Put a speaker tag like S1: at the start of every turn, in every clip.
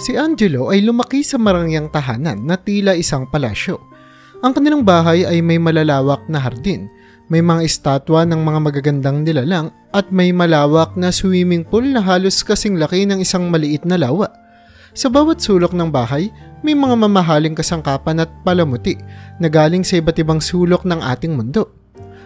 S1: Si Angelo ay lumaki sa marangyang tahanan na tila isang palasyo. Ang kanilang bahay ay may malalawak na hardin, may mga estatwa ng mga magagandang nilalang at may malawak na swimming pool na halos kasing laki ng isang maliit na lawa. Sa bawat sulok ng bahay, may mga mamahaling kasangkapan at palamuti na galing sa iba't ibang sulok ng ating mundo.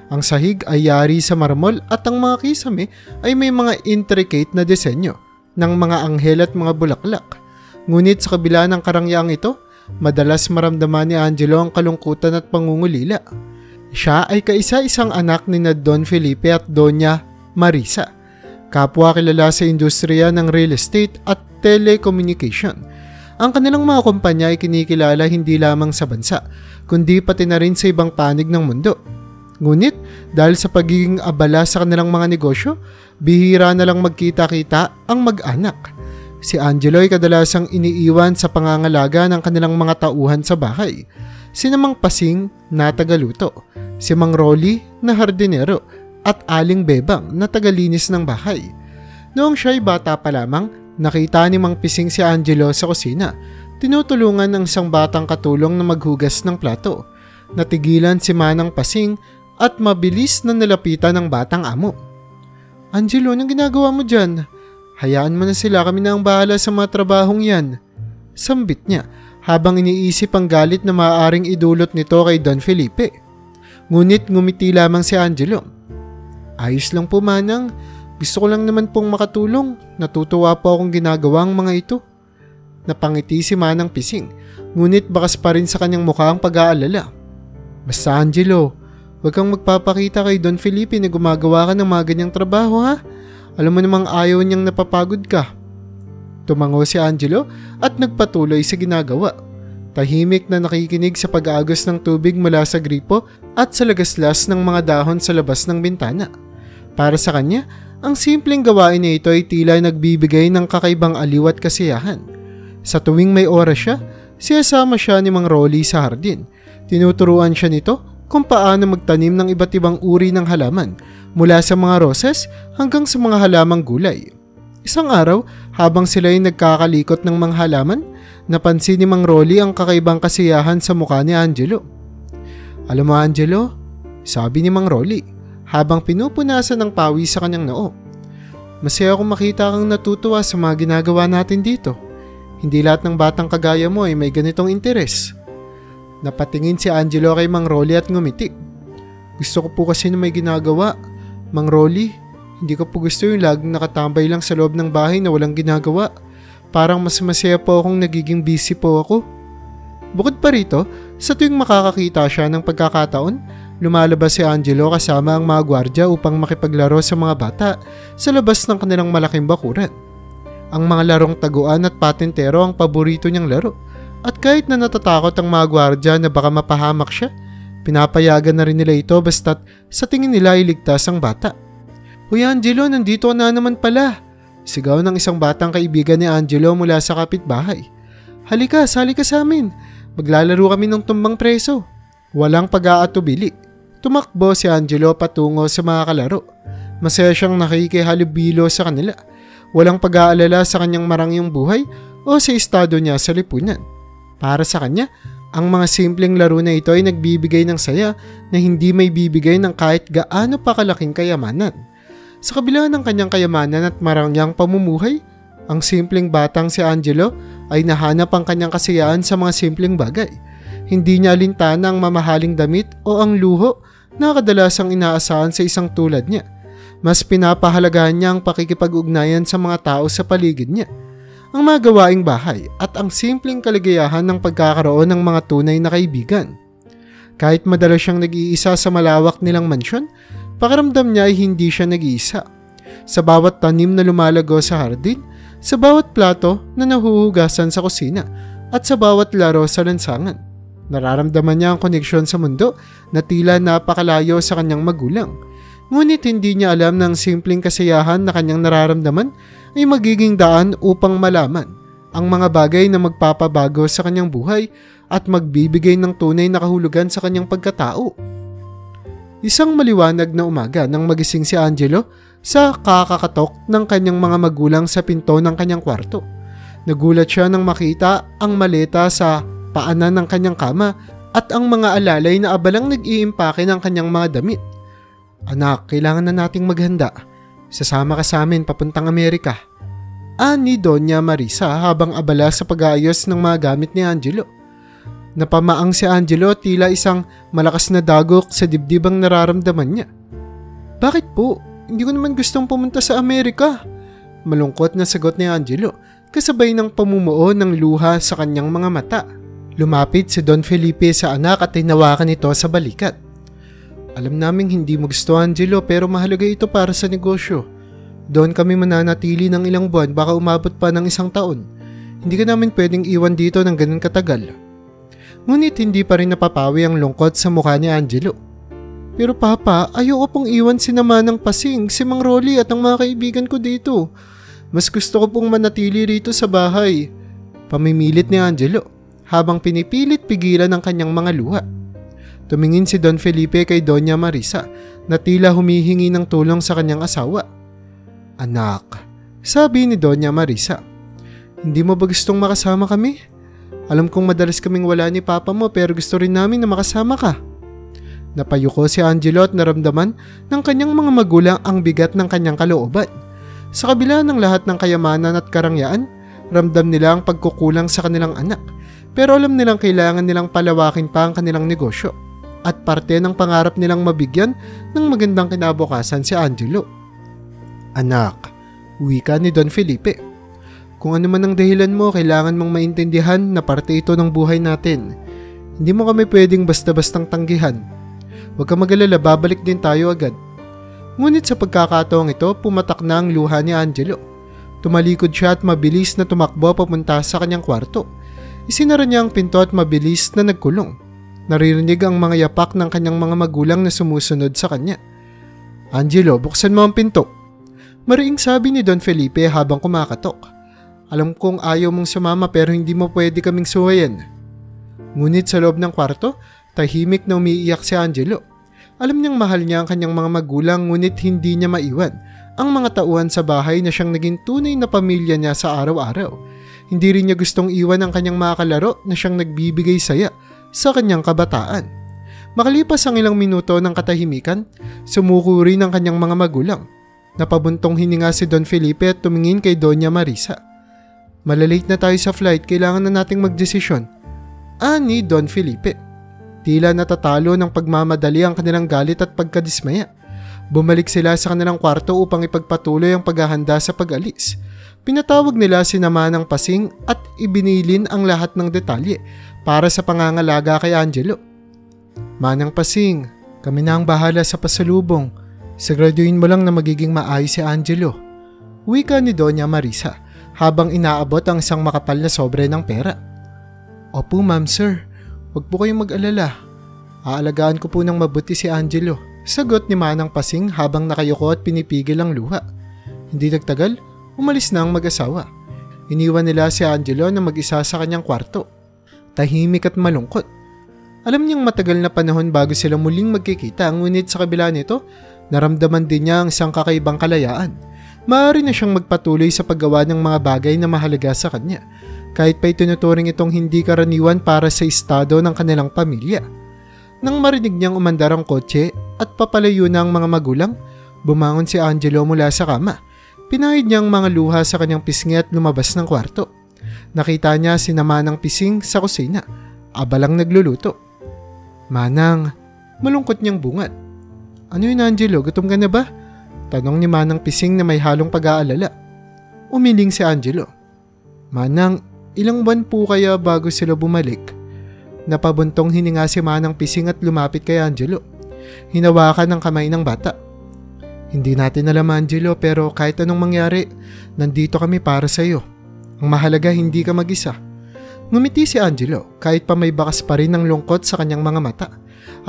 S1: Ang sahig ay yari sa marmol at ang mga kisame ay may mga intricate na disenyo ng mga anghel at mga bulaklak. Ngunit sa kabila ng karangyaang ito, madalas maramdaman ni Angelo ang kalungkutan at pangungulila. Siya ay kaisa-isang anak ni Don Felipe at Doña Marisa, kapwa kilala sa industriya ng real estate at telecommunication. Ang kanilang mga kumpanya ay kinikilala hindi lamang sa bansa, kundi pati na rin sa ibang panig ng mundo. Ngunit dahil sa pagiging abala sa kanilang mga negosyo, bihira na lang magkita-kita ang mag-anak. Si Angelo ay kadalasang iniiwan sa pangangalaga ng kanilang mga tauhan sa bahay. Si Mang Pasing na tagaluto, si Mang Rolly na hardinero at Aling Bebang na tagalinis ng bahay. Noong siya'y bata pa lamang, nakita ni Mang Pising si Angelo sa kusina, tinutulungan ng isang batang katulong na maghugas ng plato. Natigilan si Manang Pasing at mabilis na nilapitan ng batang amo. Angelo, anong ginagawa mo dyan? Hayaan mo na sila, kami na ang bahala sa mga trabahong yan. Sambit niya habang iniisip ang galit na maaaring idulot nito kay Don Felipe. Ngunit ngumiti lamang si Angelo. Ayos lang po, Manang. Gusto ko lang naman pong makatulong. Natutuwa po akong ginagawa ang mga ito. Napangiti si Manang Pising, ngunit bakas pa rin sa kanyang mukha ang pag-aalala. Basta Angelo, huwag kang magpapakita kay Don Felipe na gumagawa ka ng mga ganyang trabaho, ha? Alam mo namang ayaw niyang napapagod ka. Tumango si Angelo at nagpatuloy sa ginagawa. Tahimik na nakikinig sa pag-aagos ng tubig mula sa gripo at sa lagaslas ng mga dahon sa labas ng bintana. Para sa kanya, ang simpleng gawain na ito ay tila nagbibigay ng kakaibang aliw at kasiyahan. Sa tuwing may oras siya, siyasama siya ni Mang Rolly sa hardin. Tinuturuan siya nito kung paano magtanim ng iba't ibang uri ng halaman, mula sa mga roses hanggang sa mga halamang gulay. Isang araw, habang sila ay nagkakalikot ng mga halaman, napansin ni Mang Rolly ang kakaibang kasiyahan sa mukha ni Angelo. Alam mo, Angelo, sabi ni Mang Rolly, habang pinupunasan ng pawis sa kanyang noo, masaya akong makita kang natutuwa sa mga ginagawa natin dito. Hindi lahat ng batang kagaya mo ay may ganitong interes. Napatingin si Angelo kay Mang Rolly at ngumiti. Gusto ko po kasi na may ginagawa. Mang Rolly, hindi ko po gusto yung laging nakatambay lang sa loob ng bahay na walang ginagawa. Parang mas masaya po akong nagiging busy po ako. Bukod pa rito, sa tuwing makakakita siya ng pagkakataon, lumalabas si Angelo kasama ang mga gwardya upang makipaglaro sa mga bata sa labas ng kanilang malaking bakuran. Ang mga larong taguan at patintero ang paborito niyang laro, at kahit na natatakot ang mga gwardya na baka mapahamak siya, pinapayagan na rin nila ito basta't sa tingin nila ay ligtas ang bata. Hoy Angelo, nandito na naman pala. Sigaw ng isang batang kaibigan ni Angelo mula sa kapitbahay. Halika, sali ka sa amin. Maglalaro kami ng tumbang preso. Walang pag-aatubili. Tumakbo si Angelo patungo sa mga kalaro. Masaya siyang nakikihalubilo sa kanila. Walang pag-aalala sa kanyang marangyang buhay o sa estado niya sa lipunan. Para sa kanya, ang mga simpleng laro na ito ay nagbibigay ng saya na hindi may bibigay ng kahit gaano pa kalaking kayamanan. Sa kabila ng kanyang kayamanan at marangyang pamumuhay, ang simpleng batang si Angelo ay nahanap ang kanyang kasiyahan sa mga simpleng bagay. Hindi niya alintana ang mamahaling damit o ang luho na kadalasang inaasahan sa isang tulad niya. Mas pinapahalagahan niya ang pakikipag-ugnayan sa mga tao sa paligid niya, ang mga gawaing bahay at ang simpleng kaligayahan ng pagkakaroon ng mga tunay na kaibigan. Kahit madalas siyang nag-iisa sa malawak nilang mansyon, pakiramdam niya ay hindi siya nag-iisa. Sa bawat tanim na lumalago sa hardin, sa bawat plato na nahuhugasan sa kusina, at sa bawat laro sa lansangan, nararamdaman niya ang koneksyon sa mundo na tila napakalayo sa kanyang magulang. Ngunit hindi niya alam na ang simpleng kasiyahan na kanyang nararamdaman ay magiging daan upang malaman ang mga bagay na magpapabago sa kanyang buhay at magbibigay ng tunay na kahulugan sa kanyang pagkatao. Isang maliwanag na umaga nang magising si Angelo sa kakakatok ng kanyang mga magulang sa pinto ng kanyang kwarto. Nagulat siya nang makita ang maleta sa paanan ng kanyang kama at ang mga alalay na abalang nag-iimpake ng kanyang mga damit. "Anak, kailangan na nating maghanda. Sasama ka sa amin papuntang Amerika," ani Doña Marisa habang abala sa pag-aayos ng mga gamit ni Angelo. Napamaang si Angelo, tila isang malakas na dagok sa dibdib ang nararamdaman niya. "Bakit po? Hindi ko naman gustong pumunta sa Amerika," malungkot na sagot ni Angelo, kasabay ng pamumuo ng luha sa kanyang mga mata. Lumapit si Don Felipe sa anak at tinawakan ito sa balikat. "Alam naming hindi mo gusto, Angelo, pero mahalaga ito para sa negosyo. Doon kami mananatili ng ilang buwan, baka umabot pa ng 1 taon. Hindi ka namin pwedeng iwan dito ng ganun katagal." Ngunit hindi pa rin napapawi ang lungkot sa mukha ni Angelo. "Pero Papa, ayoko pong iwan si Manang Pasing, si Mang Rolly at ang mga kaibigan ko dito. Mas gusto ko pong manatili rito sa bahay," pamimilit ni Angelo habang pinipilit pigilan ang kanyang mga luha. Tumingin si Don Felipe kay Doña Marisa na tila humihingi ng tulong sa kanyang asawa. "Anak," sabi ni Doña Marisa, "hindi mo ba gustong makasama kami? Alam kong madalas kaming wala ni Papa mo pero gusto rin namin na makasama ka." Napayuko si Angelo at naramdaman ng kanyang mga magulang ang bigat ng kanyang kalooban. Sa kabila ng lahat ng kayamanan at karangyaan, ramdam nila ang pagkukulang sa kanilang anak, pero alam nilang kailangan nilang palawakin pa ang kanilang negosyo at parte ng pangarap nilang mabigyan ng magandang kinabukasan si Angelo. "Anak," wika ni Don Felipe, "kung ano man ang dahilan mo, kailangan mong maintindihan na parte ito ng buhay natin. Hindi mo kami pwedeng basta-bastang tanggihan. Huwag ka mag-alala, babalik din tayo agad." Ngunit sa pagkakataong ito, pumatak na ang luha ni Angelo. Tumalikod siya at mabilis na tumakbo papunta sa kanyang kwarto. Isinara niya ang pinto at mabilis na nagkulong. Naririnig ang mga yapak ng kanyang mga magulang na sumusunod sa kanya. "Angelo, buksan mo ang pinto," mariing sabi ni Don Felipe habang kumakatok. "Alam kong ayaw mong sumama pero hindi mo pwede kaming suwayan." Ngunit sa loob ng kwarto, tahimik na umiiyak si Angelo. Alam niyang mahal niya ang kanyang mga magulang ngunit hindi niya maiwan ang mga tauhan sa bahay na siyang naging tunay na pamilya niya sa araw-araw. Hindi rin niya gustong iwan ang kanyang mga kalaro na siyang nagbibigay saya sa kanyang kabataan. Makalipas ang ilang minuto ng katahimikan, sumuko rin ang kanyang mga magulang. Napabuntong hininga si Don Felipe at tumingin kay Doña Marisa. "Malalate na tayo sa flight, kailangan na nating magdesisyon," ani Don Felipe. Tila natatalo ng pagmamadali ang kanilang galit at pagkadismaya. Bumalik sila sa kanilang kwarto upang ipagpatuloy ang paghahanda sa pag-alis. Pinatawag nila si Manang Pasing at ibinilin ang lahat ng detalye para sa pangangalaga kay Angelo. "Manang Pasing, kami na ang bahala sa pasalubong. Siguraduhin mo lang na magiging maayos si Angelo," wika ni Doña Marisa habang inaabot ang isang makapal na sobre ng pera. "Opo, ma'am, sir. Huwag po kayong mag-alala. Aalagaan ko po ng mabuti si Angelo," sagot ni Manang Pasing habang nakayuko at pinipigil ang luha. Hindi nagtagal, umalis na ang mag-asawa. Iniwan nila si Angelo na mag-isa sa kanyang kwarto. Tahimik at malungkot. Alam niyang matagal na panahon bago sila muling magkikita, ngunit sa kabila nito, naramdaman din niya ang isang kakaibang kalayaan. Maaari na siyang magpatuloy sa paggawa ng mga bagay na mahalaga sa kanya, kahit pa itinuturing itong hindi karaniwan para sa estado ng kanilang pamilya. Nang marinig niyang umandar ang kotse at papalayo na ang mga magulang, bumangon si Angelo mula sa kama. Pinahid niya ang mga luha sa kanyang pisngi at lumabas ng kwarto. Nakita niya si Manang Pising sa kusina, abalang nagluluto. "Manang," malungkot niyang bungad. "Ano yun, Angelo? Gutom ka na ba?" tanong ni Manang Pising na may halong pag-aalala. Umiling si Angelo. "Manang, ilang buwan po kaya bago sila bumalik?" Napabuntong hininga si Manang Pising at lumapit kay Angelo. Hinawakan ang kamay ng bata. "Hindi natin alam, Angelo, pero kahit anong mangyari, nandito kami para sa iyo. Ang mahalaga, hindi ka mag-isa." Ngumiti si Angelo kahit pa may bakas pa rin ng lungkot sa kanyang mga mata.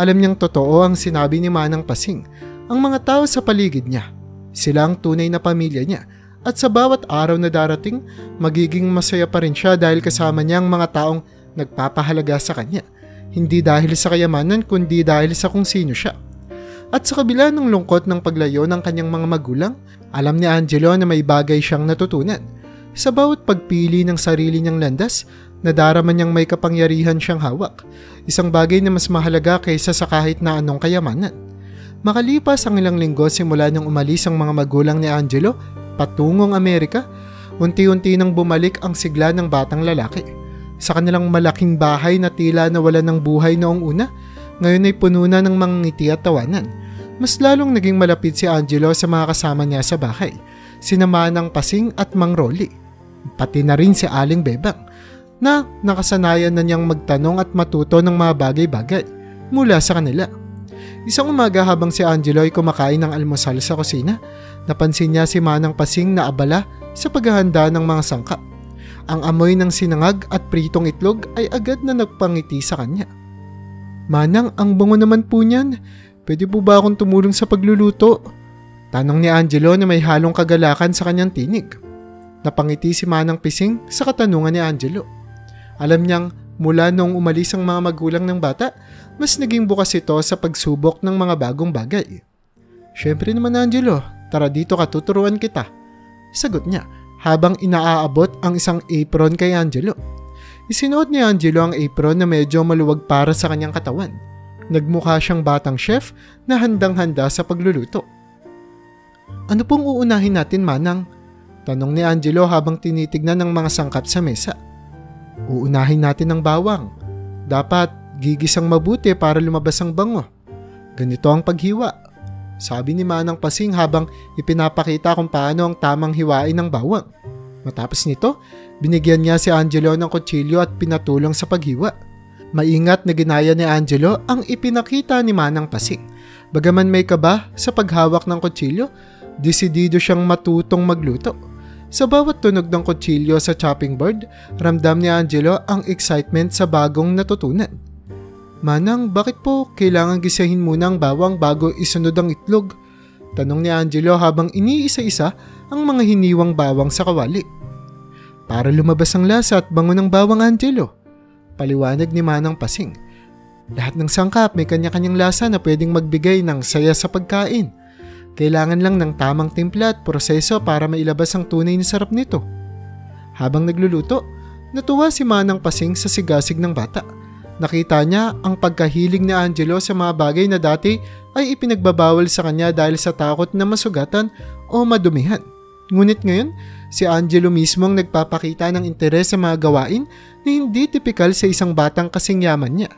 S1: Alam niyang totoo ang sinabi ni Manang Pasing. Ang mga tao sa paligid niya, sila ang tunay na pamilya niya. At sa bawat araw na darating, magiging masaya pa rin siya dahil kasama niya ang mga taong nagpapahalaga sa kanya. Hindi dahil sa kayamanan kundi dahil sa kung sino siya. At sa kabila ng lungkot ng paglayo ng kanyang mga magulang, alam ni Angelo na may bagay siyang natutunan. Sa bawat pagpili ng sarili niyang landas, nadarama niyang may kapangyarihan siyang hawak, isang bagay na mas mahalaga kaysa sa kahit na anong kayamanan. Makalipas ang ilang linggo simula nang umalis ang mga magulang ni Angelo patungong Amerika, unti-unti nang bumalik ang sigla ng batang lalaki. Sa kanilang malaking bahay na tila nawalan ng buhay noong una, ngayon ay puno na ng mga ngiti at tawanan. Mas lalong naging malapit si Angelo sa mga kasama niya sa bahay, sina Manang Pasing at Mang Rolly. Pati na rin si Aling Bebang na nakasanayan na niyang magtanong at matuto ng mga bagay-bagay mula sa kanila. Isang umaga habang si Angelo ay kumakain ng almusal sa kusina, napansin niya si Manang Pasing na abala sa paghahanda ng mga sangkap. Ang amoy ng sinangag at pritong itlog ay agad na nagpangiti sa kanya. "Manang, ang bango naman po niyan. Pwede po ba akong tumulong sa pagluluto?" Tanong ni Angelo na may halong kagalakan sa kanyang tinig. Napangiti si Manang Pising sa katanungan ni Angelo. Alam niyang mula noong umalis ang mga magulang ng bata, mas naging bukas ito sa pagsubok ng mga bagong bagay. "Syempre naman, Angelo, tara dito ka, tuturuan kita," sagot niya habang inaaabot ang isang apron kay Angelo. Isinuot ni Angelo ang apron na medyo maluwag para sa kanyang katawan. Nagmukha siyang batang chef na handang-handa sa pagluluto. "Ano pong uunahin natin, Manang?" tanong ni Angelo habang tinitignan ng mga sangkap sa mesa. "Uunahin natin ang bawang. Dapat gigisang mabuti para lumabas ang bango. Ganito ang paghiwa," sabi ni Manang Pasing habang ipinapakita kung paano ang tamang hiwain ng bawang. Matapos nito, binigyan niya si Angelo ng kutsilyo at pinatulong sa paghiwa. Maingat na ginaya ni Angelo ang ipinakita ni Manang Pasing. Bagaman may kaba sa paghawak ng kutsilyo, desidido siyang matutong magluto. Sa bawat tunog ng kutsilyo sa chopping board, ramdam ni Angelo ang excitement sa bagong natutunan. "Manang, bakit po kailangan gisahin muna ang bawang bago isunod ang itlog?" tanong ni Angelo habang iniisa-isa ang mga hiniwang bawang sa kawali. "Para lumabas ang lasa at bango ng bawang, Angelo," paliwanag ni Manang Pasing. "Lahat ng sangkap may kanya-kanyang lasa na pwedeng magbigay ng saya sa pagkain. Kailangan lang ng tamang timpla at proseso para mailabas ang tunay na sarap nito." Habang nagluluto, natuwa si Manang Pasing sa sigasig ng bata. Nakita niya ang pagkahilig ni Angelo sa mga bagay na dati ay ipinagbabawal sa kanya dahil sa takot na masugatan o madumihan. Ngunit ngayon, si Angelo mismo ang nagpapakita ng interes sa mga gawain na hindi tipikal sa isang batang kasing yaman niya.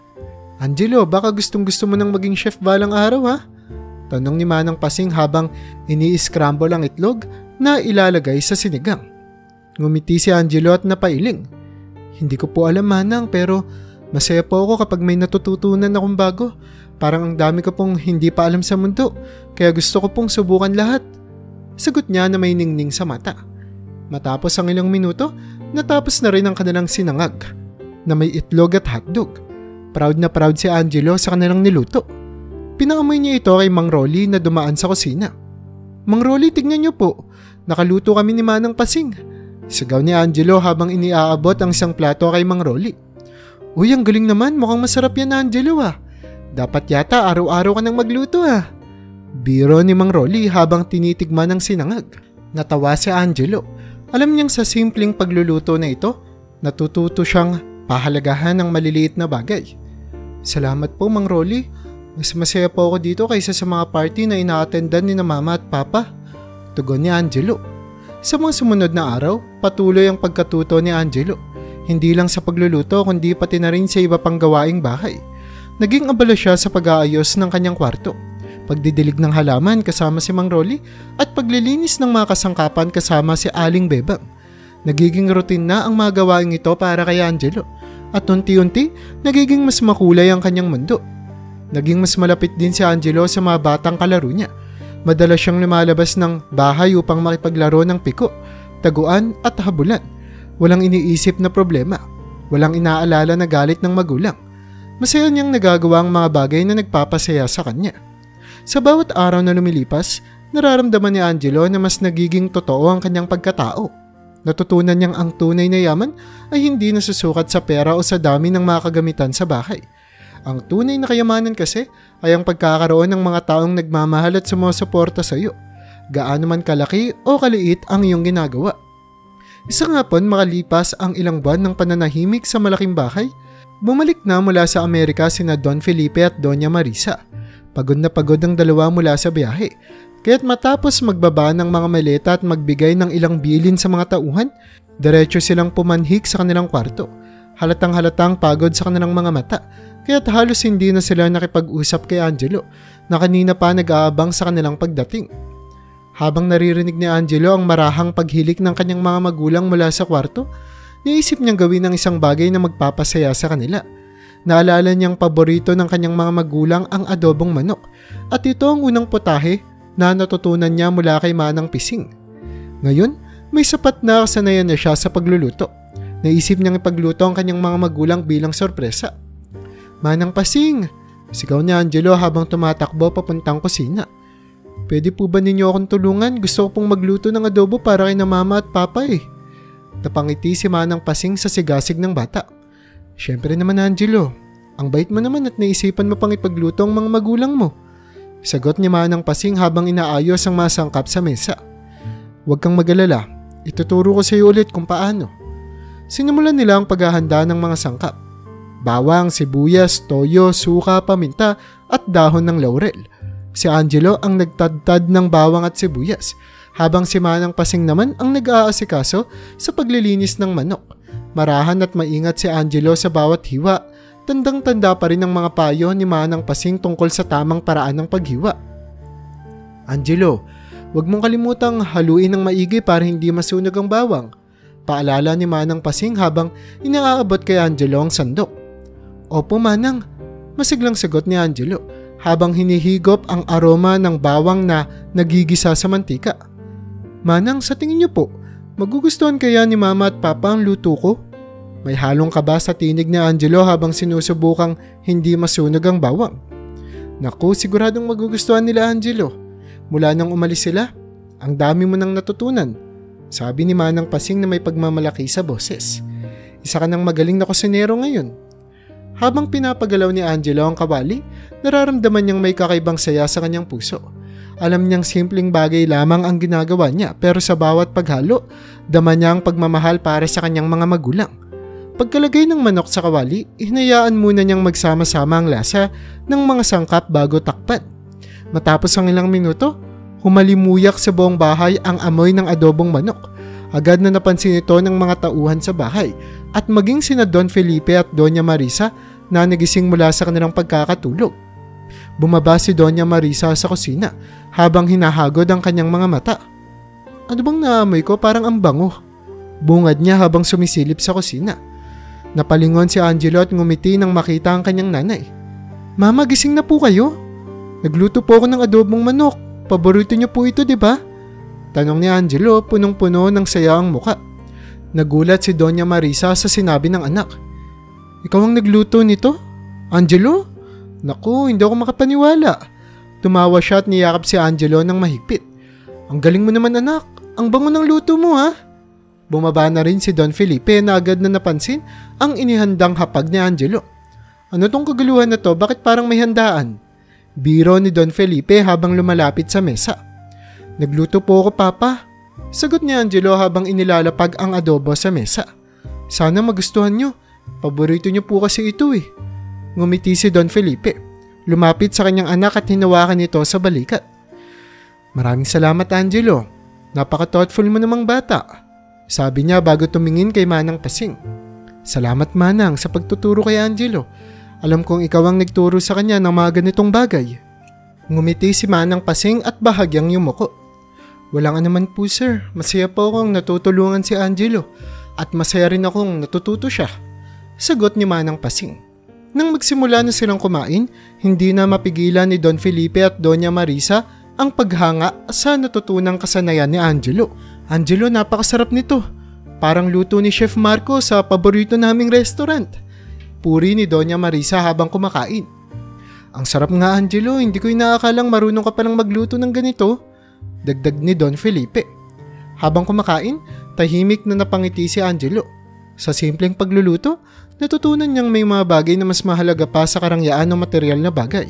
S1: "Angelo, baka gustong-gusto mo nang maging chef balang araw, ha?" tanong ni Manang Pasing habang ini-scramble ang itlog na ilalagay sa sinigang. Ngumiti si Angelo at napailing. "Hindi ko po alam, Manang, pero masaya po ako kapag may natututunan akong bago. Parang ang dami ko pong hindi pa alam sa mundo, kaya gusto ko pong subukan lahat," sagot niya na may ningning sa mata. Matapos ang ilang minuto, natapos na rin ang kanilang sinangag na may itlog at hotdog. Proud na proud si Angelo sa kanilang niluto. Pinaamoy niya ito kay Mang Rolly na dumaan sa kusina. "Mang Rolly, tignan niyo po. Nakaluto kami ni Manang Pasing," sigaw ni Angelo habang iniaabot ang isang plato kay Mang Rolly. "Uy, ang galing naman. Mukhang masarap yan, Angelo, ah. Dapat yata araw-araw ka nang magluto, ah." Biro ni Mang Rolly habang tinitigman ang sinangag. Natawa si Angelo. Alam niyang sa simpleng pagluluto na ito, natututo siyang pahalagahan ng maliliit na bagay. "Salamat po, Mang Rolly. Mas masaya po ako dito kaysa sa mga party na ina-attendan ni na Mama at Papa," tugon ni Angelo. Sa mga sumunod na araw, patuloy ang pagkatuto ni Angelo. Hindi lang sa pagluluto kundi pati na rin sa iba pang gawaing bahay. Naging abala siya sa pag-aayos ng kanyang kwarto, pagdidilig ng halaman kasama si Mang Rolly at paglilinis ng mga kasangkapan kasama si Aling Bebang. Nagiging routine na ang mga gawaing ito para kay Angelo at unti-unti nagiging mas makulay ang kanyang mundo. Naging mas malapit din si Angelo sa mga batang kalaro niya. Madalas siyang lumalabas ng bahay upang makipaglaro ng piko, taguan at habulan. Walang iniisip na problema. Walang inaalala na galit ng magulang. Masaya niyang nagagawa ang mga bagay na nagpapasaya sa kanya. Sa bawat araw na lumilipas, nararamdaman ni Angelo na mas nagiging totoo ang kanyang pagkatao. Natutunan niyang ang tunay na yaman ay hindi nasusukat sa pera o sa dami ng mga kagamitan sa bahay. Ang tunay na kayamanan kasi ay ang pagkakaroon ng mga taong nagmamahal at sumusuporta sa iyo, gaano man kalaki o kaliit ang iyong ginagawa. Isang hapon makalipas ang ilang buwan ng pananahimik sa malaking bahay, bumalik na mula sa Amerika sina Don Felipe at Doña Marisa. Pagod na pagod ang dalawa mula sa biyahe, kaya't matapos magbaba ng mga maleta at magbigay ng ilang bilin sa mga tauhan, diretso silang pumanhik sa kanilang kwarto. Halatang pagod sa kanilang mga mata, kaya't halos hindi na sila nakipag-usap kay Angelo na kanina pa nag-aabang sa kanilang pagdating. Habang naririnig ni Angelo ang marahang paghilik ng kanyang mga magulang mula sa kwarto, naisip niyang gawin ang isang bagay na magpapasaya sa kanila. Naalala niyang paborito ng kanyang mga magulang ang adobong manok at ito ang unang putahe na natutunan niya mula kay Manang Pising. Ngayon, may sapat na kasanayan na siya sa pagluluto. Naisip niyang ipagluto ang kanyang mga magulang bilang sorpresa. "Manang Pasing!" sigaw ni Angelo habang tumatakbo papuntang kusina. "Pwede po ba ninyo akong tulungan? Gusto ko pong magluto ng adobo para kay na mama at papa eh." Napangiti si Manang Pasing sa sigasig ng bata. "Siyempre naman Angelo, ang bait mo naman at naisipan mo pang ipagluto ang mga magulang mo." Sagot ni Manang Pasing habang inaayos ang mga sangkap sa mesa. "Huwag kang mag-alala, ituturo ko sa iyo ulit kung paano." Sinimulan nila ang paghahanda ng mga sangkap. Bawang, sibuyas, toyo, suka, paminta at dahon ng laurel. Si Angelo ang nagtadtad ng bawang at sibuyas, habang si Manang Pasing naman ang nag-aasikaso sa paglilinis ng manok. Marahan at maingat si Angelo sa bawat hiwa. Tandang-tanda pa rin ang mga payo ni Manang Pasing tungkol sa tamang paraan ng paghiwa. "Angelo, huwag mong kalimutang haluin ng maigi para hindi masunog ang bawang," paalala ni Manang Pasing habang inaabot kay Angelo ang sandok. "Opo Manang," masiglang sagot ni Angelo habang hinihigop ang aroma ng bawang na nagigisa sa mantika. "Manang, sa tingin niyo po, magugustuhan kaya ni Mama at Papa ang luto ko?" May halong kaba sa tinig ni Angelo habang sinusubukang hindi masunog ang bawang. "Naku, siguradong magugustuhan nila Angelo. Mula nang umalis sila, ang dami mo nang natutunan," sabi ni Manang Pasing na may pagmamalaki sa boses. "Isa ka ng magaling na kusinero ngayon." Habang pinapagalaw ni Angelo ang kawali, nararamdaman niyang may kakaibang saya sa kanyang puso. Alam niyang simpleng bagay lamang ang ginagawa niya pero sa bawat paghalo, dama niya ang pagmamahal para sa kanyang mga magulang. Pagkalagay ng manok sa kawali, hinayaan muna niyang magsama-sama ang lasa ng mga sangkap bago takpan. Matapos ang ilang minuto, humalimuyak sa buong bahay ang amoy ng adobong manok. Agad na napansin ito ng mga tauhan sa bahay at maging sina Don Felipe at Doña Marisa na nagising mula sa kanilang pagkakatulog. Bumaba si Doña Marisa sa kusina habang hinahagod ang kanyang mga mata. "Ano bang naamoy ko? Parang ang bango," bungad niya habang sumisilip sa kusina. Napalingon si Angelo at ngumiti nang makita ang kanyang nanay. "Mama, gising na po kayo? Nagluto po ako ng adobong manok. Paborito niyo po ito, di ba?" Tanong ni Angelo, punong-puno ng saya ang muka. Nagulat si Doña Marisa sa sinabi ng anak. "Ikaw ang nagluto nito, Angelo? Naku, hindi ako makapaniwala." Tumawa siya at niyakap si Angelo ng mahigpit. "Ang galing mo naman anak, ang bango ng luto mo ha." Bumaba na rin si Don Felipe na agad na napansin ang inihandang hapag ni Angelo. "Ano tong kaguluhan na to? Bakit parang may handaan?" Biro ni Don Felipe habang lumalapit sa mesa. "Nagluto po ako, Papa," sagot ni Angelo habang inilalapag ang adobo sa mesa. "Sana magustuhan nyo. Paborito nyo po kasi ito eh." Ngumiti si Don Felipe. Lumapit sa kanyang anak at hinawakan ito sa balikat. "Maraming salamat Angelo. Napaka-thoughtful mo namang bata," sabi niya bago tumingin kay Manang Pasing. "Salamat Manang sa pagtuturo kay Angelo. Alam kong ikaw ang nagturo sa kanya ng mga ganitong bagay." Ngumiti si Manang Pasing at bahagyang yumuko. "Walang anuman po sir, masaya po akong natutulungan si Angelo at masaya rin akong natututo siya," sagot ni Manang Pasing. Nang magsimula na silang kumain, hindi na mapigilan ni Don Felipe at Doña Marisa ang paghanga sa natutunang kasanayan ni Angelo. "Angelo, napakasarap nito. Parang luto ni Chef Marco sa paborito naming restaurant," puri ni Doña Marisa habang kumakain. "Ang sarap nga Angelo, hindi ko inaakalang marunong ka palang magluto ng ganito," dagdag ni Don Felipe. Habang kumakain, tahimik na napangiti si Angelo. Sa simpleng pagluluto, natutunan niyang may mga bagay na mas mahalaga pa sa karangyaan o material na bagay.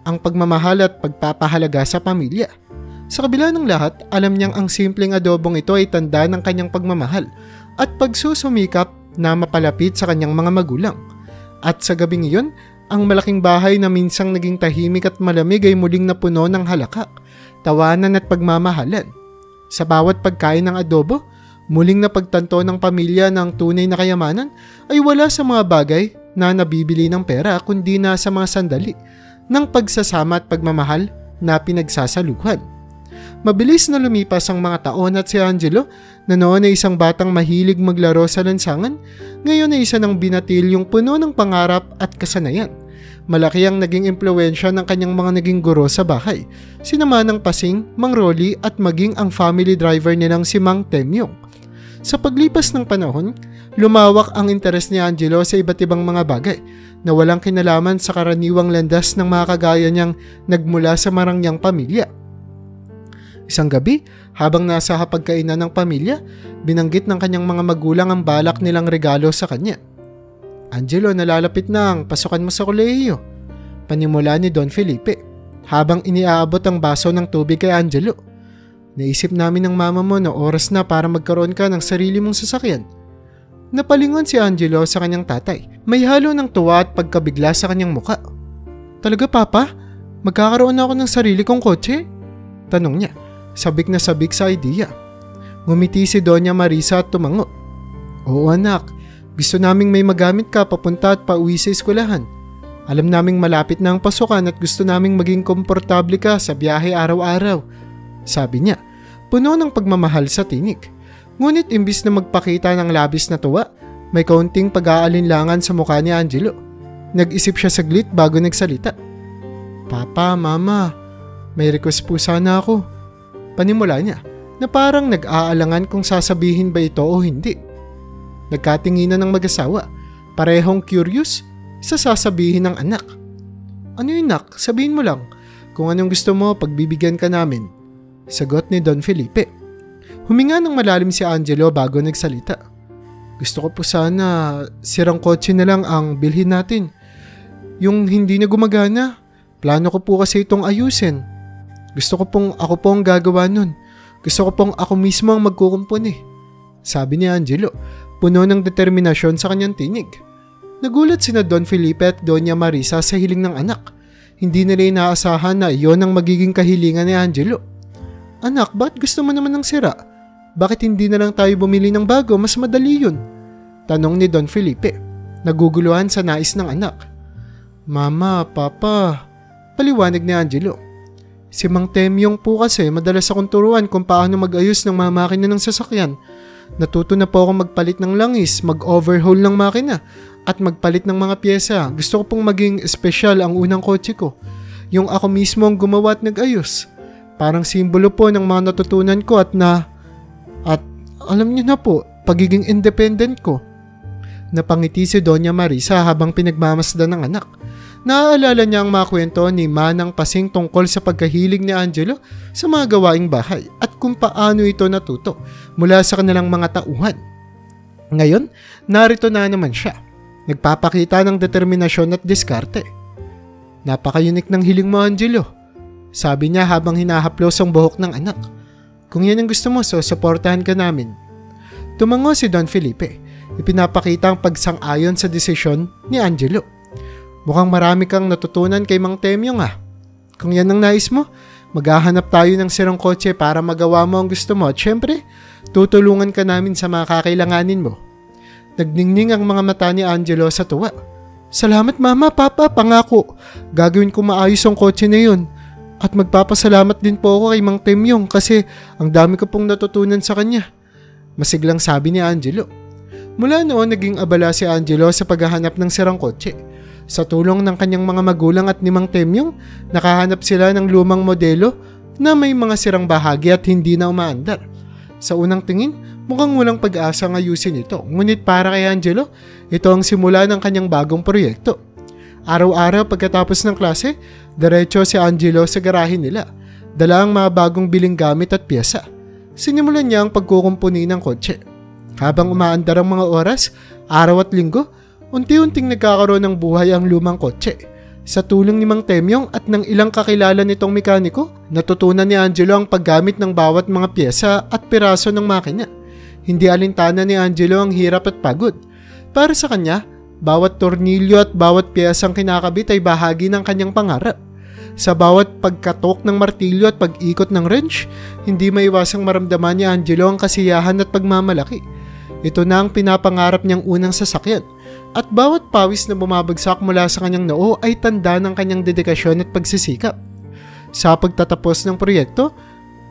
S1: Ang pagmamahal at pagpapahalaga sa pamilya. Sa kabila ng lahat, alam niyang ang simpleng adobong ito ay tanda ng kanyang pagmamahal at pagsusumikap na mapalapit sa kanyang mga magulang. At sa gabing iyon, ang malaking bahay na minsang naging tahimik at malamig ay muling napuno ng halakak, tawanan at pagmamahalan. Sa bawat pagkain ng adobo, muling napagtanto ng pamilya ng tunay na kayamanan ay wala sa mga bagay na nabibili ng pera kundi na sa mga sandali ng pagsasama at pagmamahal na pinagsasaluhan. Mabilis na lumipas ang mga taon at si Angelo, na noon ay isang batang mahilig maglaro sa lansangan, ngayon ay isa ng binatilyong puno ng pangarap at kasanayan. Malaki ang naging impluwensya ng kanyang mga naging guro sa bahay, sina Manang Pasing, Mang Rolly at maging ang family driver nilang si Mang Temyong. Sa paglipas ng panahon, lumawak ang interes ni Angelo sa iba't ibang mga bagay na walang kinalaman sa karaniwang landas ng mga kagaya niyang nagmula sa marangyang pamilya. Isang gabi, habang nasa hapagkainan ng pamilya, binanggit ng kanyang mga magulang ang balak nilang regalo sa kanya. "Angelo, nalalapit na ang pasukan mo sa kolehiyo," panimula ni Don Felipe, habang iniaabot ang baso ng tubig kay Angelo. "Naisip namin ng mama mo na oras na para magkaroon ka ng sarili mong sasakyan." Napalingon si Angelo sa kanyang tatay. May halo ng tuwa at pagkabigla sa kanyang muka. "Talaga, Papa? Magkakaroon ako ng sarili kong kotse?" tanong niya, sabik na sabik sa idea. Ngumiti si Doña Marisa at tumango. "Oo anak, gusto naming may magamit ka papunta at pauwi sa eskwelahan. Alam naming malapit na ang pasukan at gusto naming maging komportable ka sa biyahe araw-araw," sabi niya, puno ng pagmamahal sa tinig. Ngunit imbis na magpakita ng labis na tuwa, may kaunting pag-aalinlangan sa mukha ni Angelo. Nag-isip siya saglit bago nagsalita. "Papa, Mama, may request po sana ako," panimula niya, na parang nag-aalangan kung sasabihin ba ito o hindi. Nagkatinginan ng mag-asawa, parehong curious sa sasabihin ng anak. "Ano yun, nak? Sabihin mo lang. Kung anong gusto mo, pagbibigyan ka namin," sagot ni Don Felipe. Huminga ng malalim si Angelo bago nagsalita. "Gusto ko po sana sirang kotse na lang ang bilhin natin. Yung hindi na gumagana. Plano ko po kasi itong ayusin. Gusto ko pong ako po ang gagawa nun. Gusto ko pong ako mismo ang magkukumpuni," sabi ni Angelo, puno ng determinasyon sa kanyang tinig. Nagulat sina Don Felipe at Doña Marisa sa hiling ng anak. Hindi nila inaasahan na iyon ang magiging kahilingan ni Angelo. "Anak, bakit gusto mo naman ng sira? Bakit hindi na lang tayo bumili ng bago? Mas madali yun," tanong ni Don Felipe, naguguluhan sa nais ng anak. "Mama, Papa," paliwanag ni Angelo. "Si Mang Temyong po kasi madalas akong turuan kung paano mag-ayos ng mga makina ng sasakyan. Natuto na po ako magpalit ng langis, mag-overhaul ng makina, at magpalit ng mga pyesa. Gusto ko pong maging espesyal ang unang kotse ko. Yung ako mismo ang gumawa at nag-ayos. Parang simbolo po ng mga natutunan ko at alam niyo na po, pagiging independent ko." Napangiti si Doña Marisa habang pinagmamasdan ng anak. Naaalala niya ang mga kwento ni Manang Pasing tungkol sa pagkahilig ni Angelo sa mga gawaing bahay at kung paano ito natuto mula sa kanilang mga tauhan. Ngayon, narito na naman siya. Nagpapakita ng determinasyon at diskarte. "Napaka-unique ng hiling mo, Angelo," sabi niya habang hinahaplos ang buhok ng anak. "Kung yan ang gusto mo, so suportahan ka namin." Tumango si Don Felipe. Ipinapakita ang pagsang-ayon sa desisyon ni Angelo. "Mukhang marami kang natutunan kay Mang Temyong ah. Kung yan ang nais mo, maghahanap tayo ng sirang kotse para magawa mo ang gusto mo at syempre, tutulungan ka namin sa mga kakailanganin mo." Nagningning ang mga mata ni Angelo sa tuwa. "Salamat Mama, Papa, pangako. Gagawin ko maayos ang kotse na yun. At magpapasalamat din po ako kay Mang Temyong kasi ang dami ko pong natutunan sa kanya," masiglang sabi ni Angelo. Mula noon naging abala si Angelo sa paghahanap ng sirang kotse. Sa tulong ng kanyang mga magulang at ni Mang Temyong, nakahanap sila ng lumang modelo na may mga sirang bahagi at hindi na umaandar. Sa unang tingin, mukhang walang pag-asa ng ayusin ito. Ngunit para kay Angelo, ito ang simula ng kanyang bagong proyekto. Araw-araw pagkatapos ng klase, diretso si Angelo sa garahe nila. Dala ang mga bagong biling gamit at pyesa. Sinimulan niya ang pagkukumpuni ng kotse. Habang umaandar ang mga oras, araw at linggo, unti-unting nagkakaroon ng buhay ang lumang kotse. Sa tulong ni Mang Temyong at ng ilang kakilala nitong mekaniko, natutunan ni Angelo ang paggamit ng bawat mga pyesa at piraso ng makina. Hindi alintana ni Angelo ang hirap at pagod. Para sa kanya, bawat tornilyo at bawat piyesang kinakabit ay bahagi ng kanyang pangarap. Sa bawat pagkatok ng martilyo at pag-ikot ng wrench, hindi maiwasang maramdaman ni Angelo ang kasiyahan at pagmamalaki. Ito na ang pinapangarap niyang unang sasakyan. At bawat pawis na bumabagsak mula sa kanyang noo ay tanda ng kanyang dedikasyon at pagsisikap. Sa pagtatapos ng proyekto,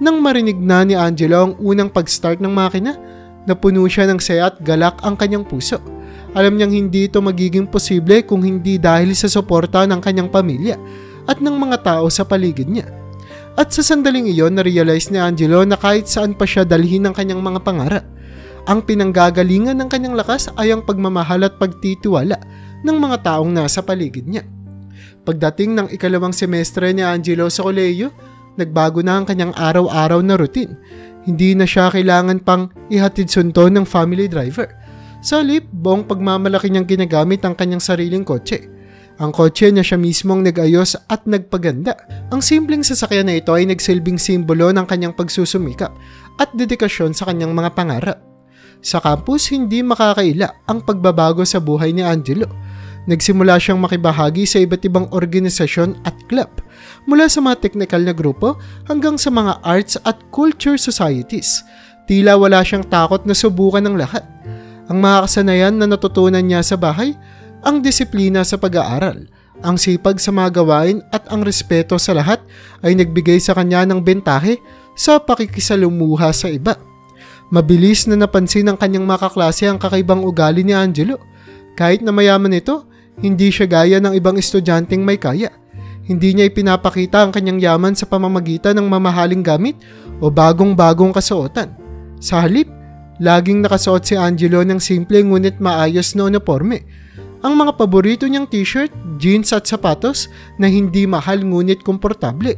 S1: nang marinig na ni Angelo ang unang pag-start ng makina, napuno siya ng saya at galak ang kanyang puso. Alam niyang hindi ito magiging posible kung hindi dahil sa suporta ng kanyang pamilya at ng mga tao sa paligid niya. At sa sandaling iyon, na-realize ni Angelo na kahit saan pa siya dalhin ng kanyang mga pangarap, ang pinanggagalingan ng kanyang lakas ay ang pagmamahal at pagtitiwala ng mga taong nasa paligid niya. Pagdating ng ikalawang semestre ni Angelo sa kolehiyo, nagbago na ang kanyang araw-araw na routine. Hindi na siya kailangan pang ihatid sunto ng family driver. Sa halip, buong pagmamalaki niyang ginagamit ang kanyang sariling kotse. Ang kotse niya siya mismo ang nag-ayos at nagpaganda. Ang simpleng sasakyan na ito ay nagsilbing simbolo ng kanyang pagsusumikap at dedikasyon sa kanyang mga pangarap. Sa campus, hindi makakaila ang pagbabago sa buhay ni Angelo. Nagsimula siyang makibahagi sa iba't ibang organisasyon at club, mula sa mga technical na grupo hanggang sa mga arts at culture societies. Tila wala siyang takot na subukan ng lahat. Ang mga kasanayan na natutunan niya sa bahay, ang disiplina sa pag-aaral, ang sipag sa mga gawain at ang respeto sa lahat ay nagbigay sa kanya ng bentahe sa pakikisalumuha sa iba. Mabilis na napansin ng kanyang mga kaklase ang kakaibang ugali ni Angelo. Kahit na mayaman ito, hindi siya gaya ng ibang estudyanteng may kaya. Hindi niya ipinapakita ang kanyang yaman sa pamamagitan ng mamahaling gamit o bagong-bagong kasuotan. Sa halip, laging nakasuot si Angelo ng simple ngunit maayos na uniforme. Ang mga paborito niyang t-shirt, jeans at sapatos na hindi mahal ngunit komportable.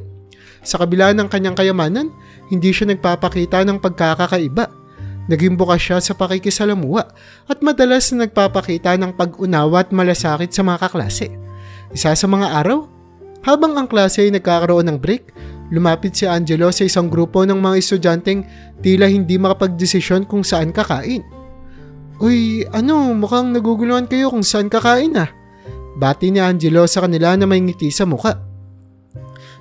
S1: Sa kabila ng kanyang kayamanan, hindi siya nagpapakita ng pagkakaiba. Naging bukas siya sa pakikisalamuha at madalas na nagpapakita ng pag-unawa at malasakit sa mga kaklase. Isa sa mga araw, habang ang klase ay nagkakaroon ng break, lumapit si Angelo sa isang grupo ng mga estudyanteng tila hindi makapagdesisyon kung saan kakain. "Uy, mukhang naguguluhan kayo kung saan kakain ah." Bati ni Angelo sa kanila na may ngiti sa muka.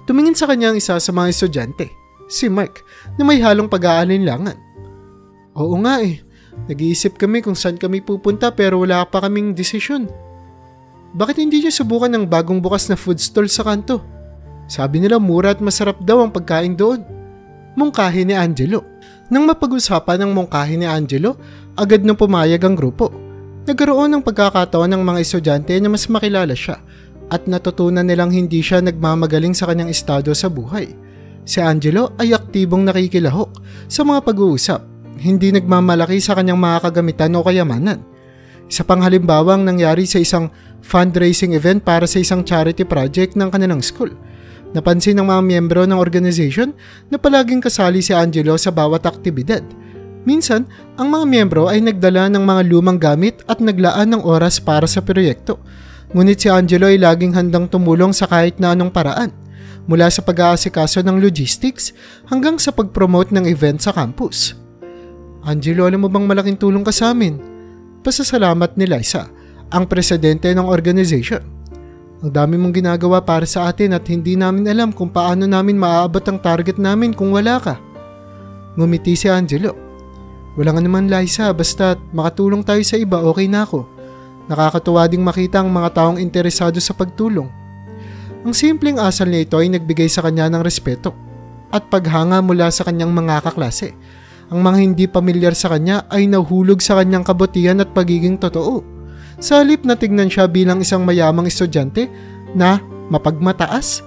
S1: Tumingin sa kanya ang isa sa mga estudyante, si Mark, na may halong pag-aalinlangan. "Oo nga nag-iisip kami kung saan kami pupunta pero wala pa kaming desisyon." "Bakit hindi niyo subukan ng bagong bukas na food stall sa kanto? Sabi nila mura at masarap daw ang pagkain doon." Mungkahi ni Angelo. Nang mapag-usapan ng mungkahi ni Angelo, agad nang pumayag ang grupo. Nagkaroon ng pagkakataon ng mga estudyante na mas makilala siya at natutunan nilang hindi siya nagmamagaling sa kanyang estado sa buhay. Si Angelo ay aktibong nakikilahok sa mga pag-uusap, hindi nagmamalaki sa kanyang mga kagamitan o kayamanan. Isa pang halimbawa ang nangyari sa isang fundraising event para sa isang charity project ng kanilang school. Napansin ng mga miyembro ng organization na palaging kasali si Angelo sa bawat aktibidad. Minsan, ang mga miyembro ay nagdala ng mga lumang gamit at naglaan ng oras para sa proyekto. Ngunit si Angelo ay laging handang tumulong sa kahit na anong paraan, mula sa pag-aasikaso ng logistics hanggang sa pag-promote ng event sa campus. "Angelo, alam mo bang malaking tulong ka sa amin?" Pasasalamat ni Liza, ang presidente ng organization. "Ang dami mong ginagawa para sa atin at hindi namin alam kung paano namin maaabot ang target namin kung wala ka." Ngumiti si Angelo. "Wala nga naman, Liza, basta makatulong tayo sa iba, okay na ako. Nakakatuwa ding makita ang mga taong interesado sa pagtulong." Ang simpleng asal nito ay nagbigay sa kanya ng respeto at paghanga mula sa kanyang mga kaklase. Ang mga hindi pamilyar sa kanya ay nahulog sa kanyang kabutihan at pagiging totoo. Sa halip na tignan siya bilang isang mayamang estudyante na mapagmataas,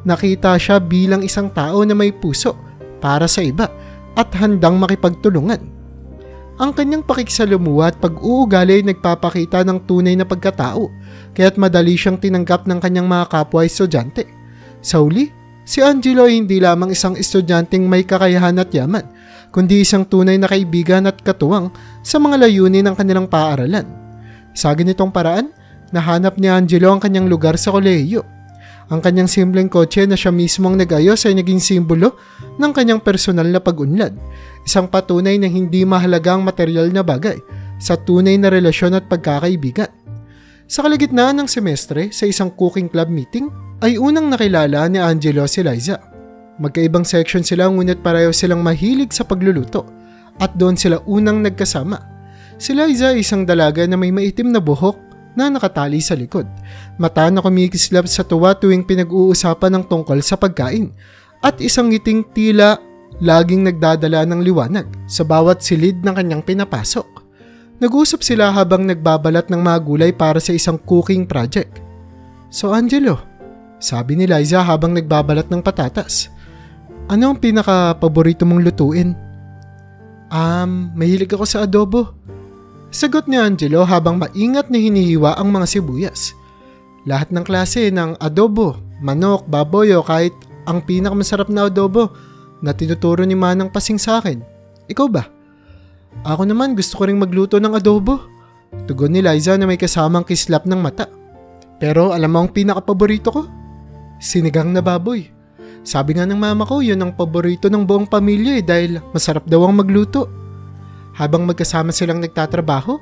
S1: nakita siya bilang isang tao na may puso para sa iba at handang makipagtulungan. Ang kanyang pakikisalamuha at pag-uugali ay nagpapakita ng tunay na pagkatao, kaya't madali siyang tinanggap ng kanyang mga kapwa estudyante. Sa huli, si Angelo ay hindi lamang isang estudyanteng may kakayahan at yaman, kundi isang tunay na kaibigan at katuwang sa mga layunin ng kanilang paaralan. Sa ganitong paraan, nahanap ni Angelo ang kanyang lugar sa kolehiyo. Ang kanyang simpleng kotse na siya mismo ang nag-ayos ay naging simbolo ng kanyang personal na pag-unlad. Isang patunay na hindi mahalaga ang material na bagay sa tunay na relasyon at pagkakaibigan. Sa kalagitnaan ng semestre, sa isang cooking club meeting, ay unang nakilala ni Angelo si Liza. Magkaibang section sila ngunit pareho silang mahilig sa pagluluto at doon sila unang nagkasama. Si Liza ay isang dalaga na may maitim na buhok na nakatali sa likod. Mata na kumikislap sa tuwa tuwing pinag-uusapan ng tungkol sa pagkain at isang ngiting tila laging nagdadala ng liwanag sa bawat silid ng kanyang pinapasok. Nag-usap sila habang nagbabalat ng mga gulay para sa isang cooking project. "So Angelo," sabi ni Liza habang nagbabalat ng patatas, "ano ang pinaka-paborito mong lutuin?" Mahilig ako sa adobo," sagot ni Angelo habang maingat na hinihiwa ang mga sibuyas. "Lahat ng klase ng adobo, manok, baboy o kahit ang pinakamasarap na adobo na tinuturo ni Manang Pasing sa akin. Ikaw ba?" "Ako naman gusto ko ring magluto ng adobo," tugon ni Liza na may kasamang kislap ng mata. "Pero alam mo ang pinakapaborito ko? Sinigang na baboy. Sabi nga ng mama ko yun ang paborito ng buong pamilya dahil masarap daw ang magluto." Habang magkasama silang nagtatrabaho,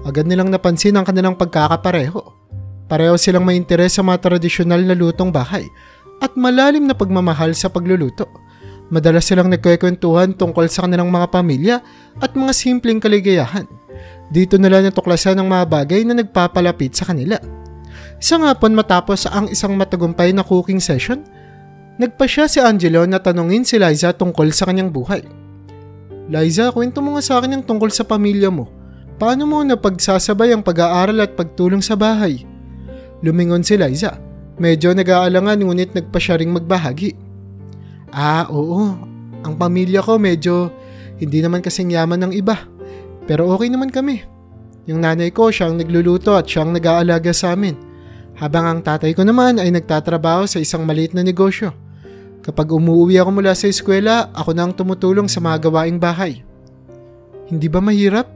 S1: agad nilang napansin ang kanilang pagkakapareho. Pareho silang may interes sa mga tradisyonal na lutong bahay at malalim na pagmamahal sa pagluluto. Madalas silang nagkwekwentuhan tungkol sa kanilang mga pamilya at mga simpleng kaligayahan. Dito nila natuklasan ang mga bagay na nagpapalapit sa kanila. Isang hapon matapos ang isang matagumpay na cooking session, nagpasya si Angelo na tanungin si Liza tungkol sa kanyang buhay. "Liza, kwento mo nga sa akin ang tungkol sa pamilya mo. Paano mo napagsasabay ang pag-aaral at pagtulong sa bahay?" Lumingon si Liza. Medyo nag-aalangan ngunit nagpasya ring magbahagi. Oo. Ang pamilya ko medyo hindi naman kasing yaman ng iba. Pero okay naman kami. Yung nanay ko siyang nagluluto at siyang nag-aalaga sa amin. Habang ang tatay ko naman ay nagtatrabaho sa isang maliit na negosyo. Kapag umuwi ako mula sa eskwela, ako na ang tumutulong sa mga gawaing bahay. "Hindi ba mahirap?"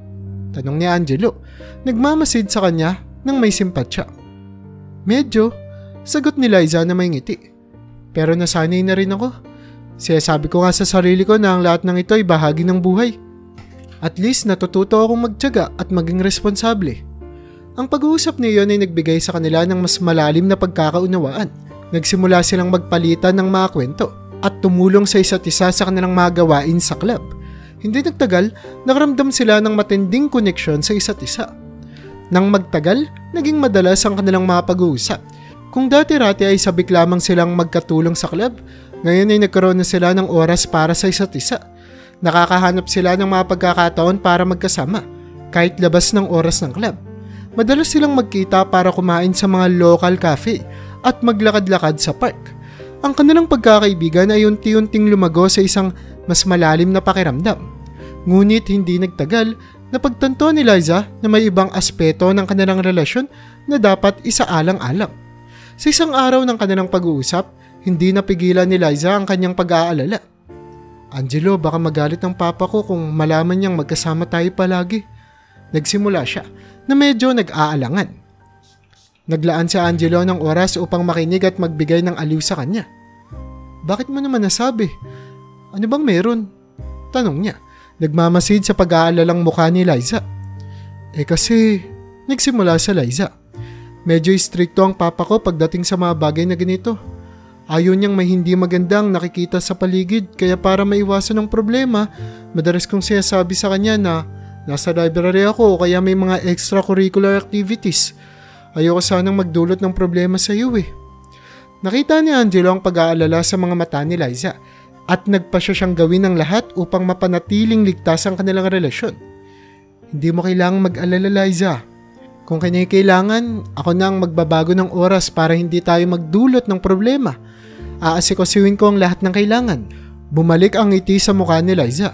S1: tanong ni Angelo. Nagmamasid sa kanya nang may simpatsya. "Medyo," sagot ni Liza na may ngiti. "Pero nasanay na rin ako. Sabi ko nga sa sarili ko na ang lahat ng ito ay bahagi ng buhay. At least natututo akong magtiyaga at maging responsable." Ang pag-uusap niyon ay nagbigay sa kanila ng mas malalim na pagkakaunawaan. Nagsimula silang magpalitan ng mga kwento at tumulong sa isa't isa sa kanilang mga gawain sa club. Hindi nagtagal, nakaramdam sila ng matinding koneksyon sa isa't isa. Nang magtagal, naging madalas ang kanilang mga pag-uusap. Kung dati-rati ay sabik lamang silang magkatulong sa club, ngayon ay nagkaroon na sila ng oras para sa isa't isa. Nakakahanap sila ng mga pagkakataon para magkasama, kahit labas ng oras ng club. Madalas silang magkita para kumain sa mga local cafe at maglakad-lakad sa park. Ang kanilang pagkakaibigan ay unti-unting lumago sa isang mas malalim na pakiramdam. Ngunit hindi nagtagal, napagtanto ni Liza na may ibang aspeto ng kanilang relasyon na dapat isaalang-alang. Sa isang araw ng kanilang pag-uusap, hindi napigilan ni Liza ang kanyang pag-aalala. "Angelo, baka magalit ang papa ko kung malaman niyang magkasama tayo palagi." Nagsimula siya na medyo nag-aalangan. Naglaan si Angelo ng oras upang makinig at magbigay ng aliw sa kanya. "Bakit mo naman nasabi? Ano bang meron?" tanong niya. Nagmamasid sa pag-aalalang mukha ni Liza. Kasi, nagsimula sa Liza. "Medyo istrikto ang papa ko pagdating sa mga bagay na ganito. Ayaw niyang may hindi magandang nakikita sa paligid kaya para maiwasan ng problema, madalas kong sinasabi sa kanya na nasa library ako o kaya may mga extracurricular activities. Ayoko sanang magdulot ng problema sa iyo eh." Nakita ni Angelo ang pag-aalala sa mga mata ni Liza at nagpasya siyang gawin ang lahat upang mapanatiling ligtas ang kanilang relasyon. "Hindi mo kailangang mag-alala, Liza. Kung kailangan, ako na ang magbabago ng oras para hindi tayo magdulot ng problema. Aasikasuhin ko ang lahat ng kailangan." Bumalik ang ngiti sa mukha ni Liza.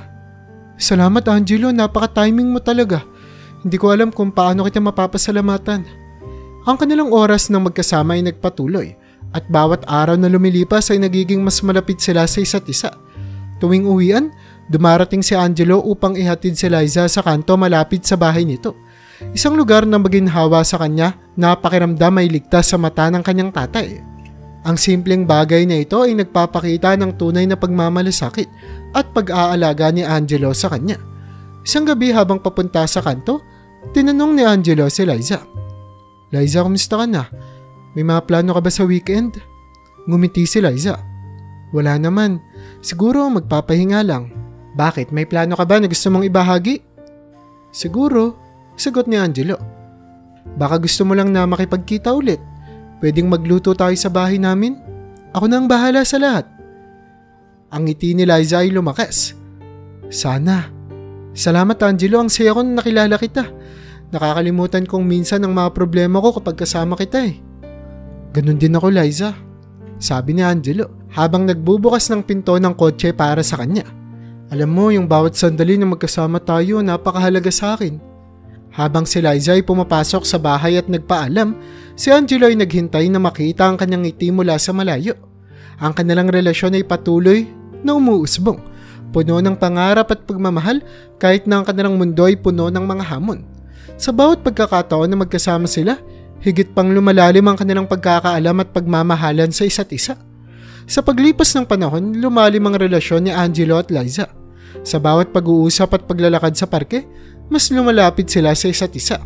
S1: "Salamat Angelo, napaka-timing mo talaga. Hindi ko alam kung paano kita mapapasalamatan." Ang kanilang oras ng magkasama ay nagpatuloy at bawat araw na lumilipas ay nagiging mas malapit sila sa isa't isa. Tuwing uwian, dumarating si Angelo upang ihatid si Liza sa kanto malapit sa bahay nito. Isang lugar na maginhawa sa kanya na pakiramdam ay ligtas sa mata ng kanyang tatay. Ang simpleng bagay na ito ay nagpapakita ng tunay na pagmamalasakit at pag-aalaga ni Angelo sa kanya. Isang gabi habang papunta sa kanto, tinanong ni Angelo si Liza. Liza, kumusta ka na? May mga plano ka ba sa weekend? Ngumiti si Liza. Wala naman. Siguro magpapahinga lang. Bakit? May plano ka ba na gusto mong ibahagi? Siguro, sagot ni Angelo. Baka gusto mo lang na makipagkita ulit. Pwedeng magluto tayo sa bahay namin? Ako na ang bahala sa lahat. Ang ngiti ni Liza ay lumakas. Sana. Salamat Angelo, ang saya ko na nakilala kita. Nakakalimutan kong minsan ang mga problema ko kapag kasama kita eh. Ganun din ako Liza, sabi ni Angelo habang nagbubukas ng pinto ng kotse para sa kanya. Alam mo, yung bawat sandali na magkasama tayo napakahalaga sa akin. Habang si Liza ay pumapasok sa bahay at nagpaalam, si Angelo ay naghintay na makita ang kanyang ngiti mula sa malayo. Ang kanilang relasyon ay patuloy na umuusbong, puno ng pangarap at pagmamahal kahit na ang kanilang mundo ay puno ng mga hamon. Sa bawat pagkakataon na magkasama sila, higit pang lumalalim ang kanilang pagkakaalam at pagmamahalan sa isa't isa. Sa paglipas ng panahon, lumalim ang relasyon ni Angelo at Liza. Sa bawat pag-uusap at paglalakad sa parke, mas lumalapit sila sa isa't isa.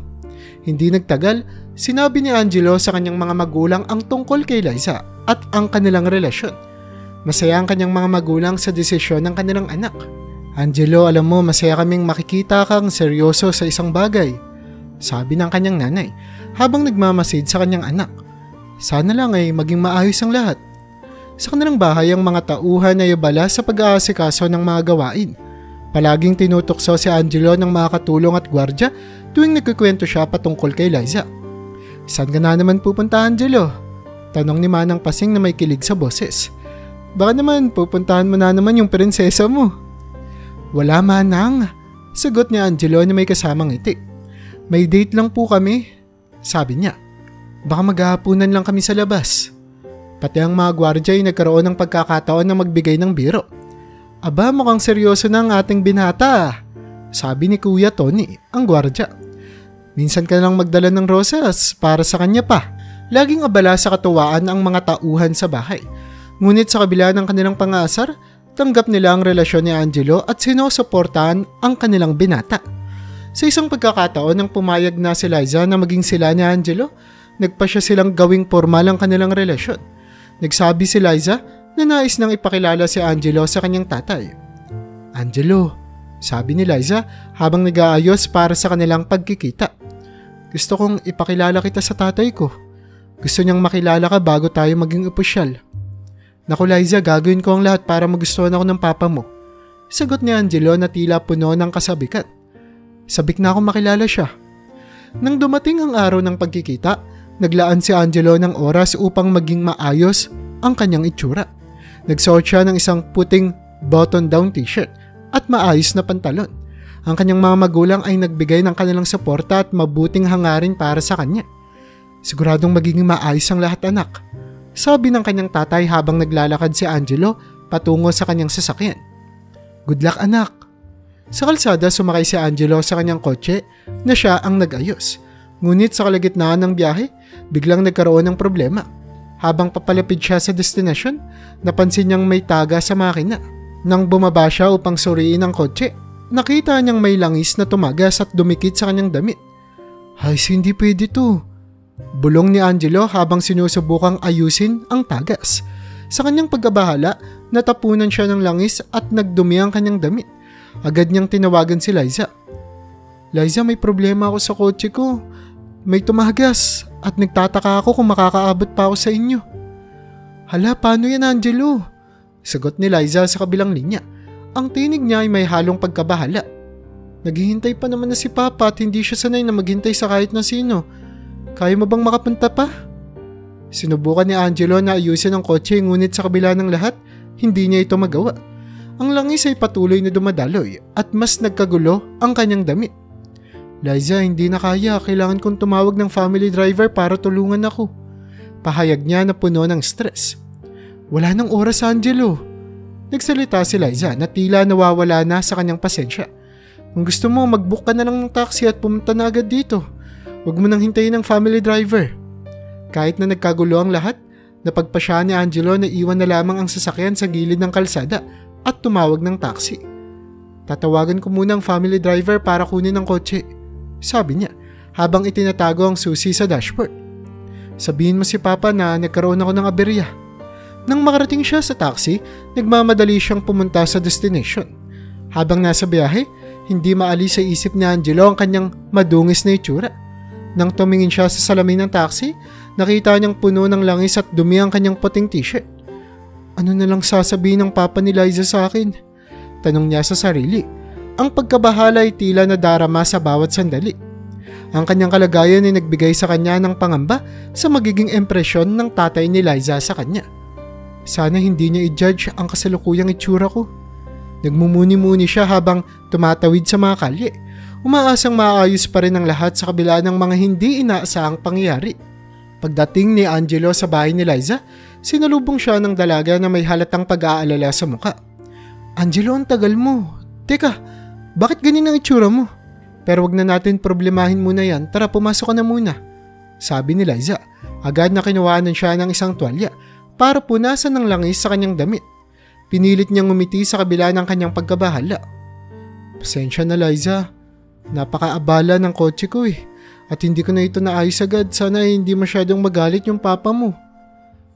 S1: Hindi nagtagal, sinabi ni Angelo sa kanyang mga magulang ang tungkol kay Liza at ang kanilang relasyon. Masaya ang kanyang mga magulang sa desisyon ng kanilang anak. Angelo, alam mo, masaya kaming makikita kang seryoso sa isang bagay, sabi ng kanyang nanay habang nagmamasid sa kanyang anak. Sana lang ay maging maayos ang lahat. Sa kanilang bahay, ang mga tauhan ay abala sa pag-aasikaso ng mga gawain. Palaging tinutukso si Angelo ng mga katulong at gwardya tuwing nagkukwento siya patungkol kay Liza. Saan ka na naman pupunta Angelo? Tanong ni Manang Pasing na may kilig sa boses. Baka naman pupuntahan mo na naman yung prinsesa mo. Wala Manang, sagot ni Angelo na may kasamang ngiti. May date lang po kami, sabi niya. Baka maghahapunan lang kami sa labas. Pati ang mga gwardya ay nagkaroon ng pagkakataon na magbigay ng biro. Aba, mukhang seryoso na ang ating binata, sabi ni Kuya Tony, ang gwardya. Minsan ka lang magdala ng rosas para sa kanya pa. Laging abala sa katuwaan ang mga tauhan sa bahay. Ngunit sa kabila ng kanilang pangasar, tanggap nila ang relasyon ni Angelo at sinusuportahan ang kanilang binata. Sa isang pagkakataon nang pumayag na si Liza na maging sila ni Angelo, nagpasya silang gawing formal ang kanilang relasyon. Nagsabi si Liza na nais nang ipakilala si Angelo sa kanyang tatay. Angelo, sabi ni Liza habang nag-aayos para sa kanilang pagkikita. Gusto kong ipakilala kita sa tatay ko. Gusto niyang makilala ka bago tayo maging opisyal. Naku Liza, gagawin ko ang lahat para magustuhan ako ng papa mo. Sagot ni Angelo na tila puno ng kasabikan. Sabik na akong makilala siya. Nang dumating ang araw ng pagkikita, naglaan si Angelo ng oras upang maging maayos ang kanyang itsura. Nagsuot siya ng isang puting button-down t-shirt at maayos na pantalon. Ang kanyang mga magulang ay nagbigay ng kanilang suporta at mabuting hangarin para sa kanya. Siguradong magiging maayos ang lahat anak, sabi ng kanyang tatay habang naglalakad si Angelo patungo sa kanyang sasakyan. Good luck anak. Sa kalsada sumakay si Angelo sa kanyang kotse na siya ang nag-ayos. Ngunit sa kalagitnaan ng biyahe, biglang nagkaroon ng problema. Habang papalapit siya sa destinasyon, napansin niyang may taga sa makina. Nang bumaba siya upang suriin ang kotse, nakita niyang may langis na tumagas at dumikit sa kanyang damit. Ay, hindi pwede to. Bulong ni Angelo habang sinusubukang ayusin ang tagas. Sa kanyang pagkabahala, natapunan siya ng langis at nagdumi ang kanyang damit. Agad niyang tinawagan si Liza. Liza, may problema ako sa kotse ko. May tumagas at nagtataka ako kung makakaabot pa ako sa inyo. Hala, paano yan Angelo? Sagot ni Liza sa kabilang linya. Ang tinig niya ay may halong pagkabahala. Naghihintay pa naman na si Papa at hindi siya sanay na maghintay sa kahit na sino. Kaya mo bang makapunta pa? Sinubukan ni Angelo na ayusin ang kotse ngunit sa kabila ng lahat, hindi niya ito magawa. Ang langis ay patuloy na dumadaloy at mas nagkagulo ang kanyang damit. Liza, hindi na kaya. Kailangan kong tumawag ng family driver para tulungan ako. Pahayag niya na puno ng stress. Wala nang oras, Angelo. Nagsalita si Liza na tila nawawala na sa kanyang pasensya. Kung gusto mo, mag-book ka na lang ng taxi at pumunta na agad dito. Huwag mo nang hintayin ng family driver. Kahit na nagkagulo ang lahat, Napagpasya ni Angelo na iwan na lamang ang sasakyan sa gilid ng kalsada at tumawag ng taxi. Tatawagan ko muna ang family driver para kunin ang kotse, sabi niya habang itinatago ang susi sa dashboard. Sabihin mo si Papa na nagkaroon ako ng aberya. Nang makarating siya sa taxi, nagmamadali siyang pumunta sa destination. Habang nasa biyahe, hindi maalis sa isip ni Angelo ang kanyang madungis na itsura. Nang tumingin siya sa salamin ng taxi, nakita niyang puno ng langis at dumi ang kanyang puting t-shirt. Ano na lang sasabihin ng Papa ni Liza sa akin? Tanong niya sa sarili. Ang pagkabahala ay tila nadarama sa bawat sandali. Ang kanyang kalagayan ay nagbigay sa kanya ng pangamba sa magiging impresyon ng tatay ni Liza sa kanya. Sana hindi niya i-judge ang kasalukuyang itsura ko. Nagmumuni-muni siya habang tumatawid sa mga kalye. Umaasang maayos pa rin ang lahat sa kabila ng mga hindi inaasahang pangyayari. Pagdating ni Angelo sa bahay ni Liza, sinalubong siya ng dalaga na may halatang pag-aalala sa muka. Angelo, ang tagal mo. Teka, bakit ganyan ang itsura mo? Pero wag na natin problemahin muna yan, tara pumasok ka na muna. Sabi ni Liza, agad na kinuwaanan siya ng isang tuwalya para punasan ng langis sa kanyang damit. Pinilit niyang umiti sa kabila ng kanyang pagkabahala. Pasensya na Liza, napakaabala ng kotse ko at hindi ko na ito naayos agad, sana hindi masyadong magalit yung papa mo.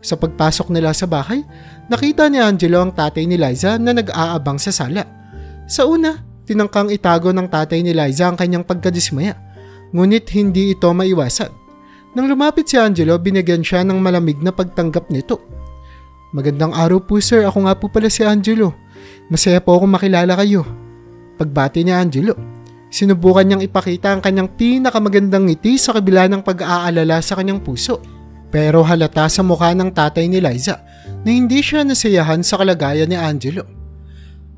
S1: Sa pagpasok nila sa bahay, nakita ni Angelo ang tatay ni Liza na nag-aabang sa sala. Sa una, tinangkang itago ng tatay ni Liza ang kanyang pagkadismaya, ngunit hindi ito maiwasan. Nang lumapit si Angelo, binigyan siya ng malamig na pagtanggap nito. Magandang araw po sir, ako nga po pala si Angelo. Masaya po akong makilala kayo. Pagbati ni Angelo, sinubukan niyang ipakita ang kanyang pinakamagandang ngiti sa kabila ng pag-aalala sa kanyang puso. Pero halata sa mukha ng tatay ni Liza na hindi siya nasiyahan sa kalagayan ni Angelo.